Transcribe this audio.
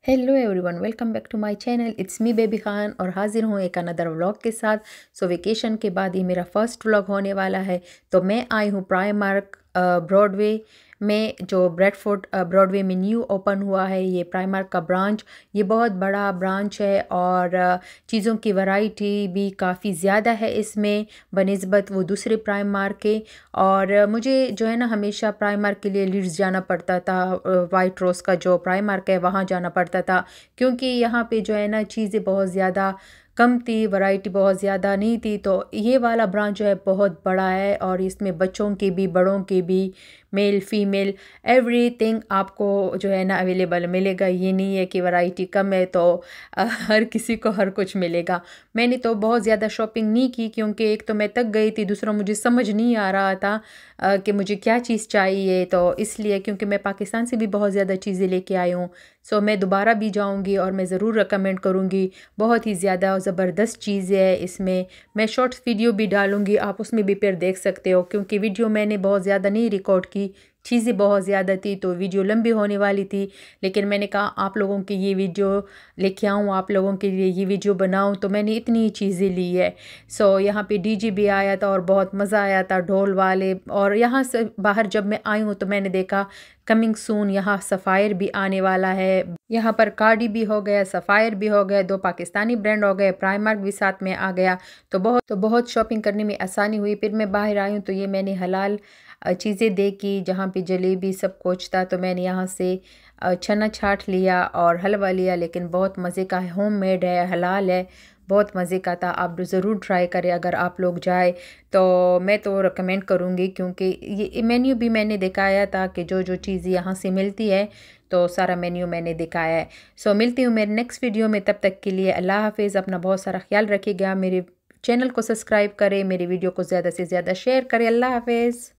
Hello everyone, welcome back to my channel. It's me baby Khan और हाजिर हूँ एक अनदर व्लॉग के साथ। सो वेकेशन के बाद ये मेरा फर्स्ट व्लॉग होने वाला है। तो मैं आई हूँ प्राइमार्क ब्रॉडवे में, जो ब्रेडफोर्ड ब्रॉडवे में न्यू ओपन हुआ है ये प्राइमार्क का ब्रांच। ये बहुत बड़ा ब्रांच है और चीज़ों की वैरायटी भी काफ़ी ज़्यादा है इसमें बनिस्बत वो दूसरे प्राइमार्क के। और मुझे जो है ना हमेशा प्राइमार्क के लिए लीड्स जाना पड़ता था, वाइट रोज़ का जो प्राइमार्क है वहाँ जाना पड़ता था, क्योंकि यहाँ पे जो है ना चीज़ें बहुत ज़्यादा कम थी, वैरायटी बहुत ज़्यादा नहीं थी। तो ये वाला ब्रांच जो है बहुत बड़ा है और इसमें बच्चों की भी बड़ों की भी, मेल फीमेल एवरीथिंग आपको जो है ना अवेलेबल मिलेगा। ये नहीं है कि वैरायटी कम है तो हर किसी को हर कुछ मिलेगा। मैंने तो बहुत ज़्यादा शॉपिंग नहीं की, क्योंकि एक तो मैं थक गई थी, दूसरा मुझे समझ नहीं आ रहा था कि मुझे क्या चीज़ चाहिए। तो इसलिए, क्योंकि मैं पाकिस्तान से भी बहुत ज़्यादा चीज़ें लेके आई हूँ, सो मैं दोबारा भी जाऊँगी और मैं ज़रूर रिकमेंड करूँगी। बहुत ही ज़्यादा ज़बरदस्त चीज़ है इसमें। मैं शॉर्ट्स वीडियो भी डालूँगी, आप उसमें भी फिर देख सकते हो, क्योंकि वीडियो मैंने बहुत ज़्यादा नहीं रिकॉर्ड की, चीज़ें बहुत ज़्यादा थी तो वीडियो लंबी होने वाली थी। लेकिन मैंने कहा आप लोगों के ये वीडियो लेके आऊँ, आप लोगों के लिए ये वीडियो बनाऊँ, तो मैंने इतनी चीज़ें ली है। सो यहाँ पे डीजे भी आया था और बहुत मज़ा आया था, ढोल वाले। और यहाँ से बाहर जब मैं आई हूँ तो मैंने देखा कमिंग सून यहाँ सफ़ायर भी आने वाला है। यहाँ पर कार्डी भी हो गया, सफ़ायर भी हो गया, दो पाकिस्तानी ब्रांड हो गए, प्राइमार्क भी साथ में आ गया। तो बहुत शॉपिंग करने में आसानी हुई। फिर मैं बाहर आई हूँ तो ये मैंने हलाल चीज़ें देखी, जहाँ पे जलेबी सब कुछ था। तो मैंने यहाँ से छना छाट लिया और हलवा लिया, लेकिन बहुत मज़े का है, होम मेड है, हलाल है, बहुत मज़े का था। आप ज़रूर ट्राई करें अगर आप लोग जाए तो। मैं तो रिकमेंड करूँगी, क्योंकि ये मेन्यू भी मैंने दिखाया था कि जो जो चीज़ यहाँ से मिलती है, तो सारा मेन्यू मैंने दिखाया है। सो मिलती हूँ मेरे नेक्स्ट वीडियो में, तब तक के लिए अल्लाह हाफिज़। अपना बहुत सारा ख्याल रखिएगा, मेरे चैनल को सब्सक्राइब करें, मेरी वीडियो को ज़्यादा से ज़्यादा शेयर करें। अल्लाह हाफिज़।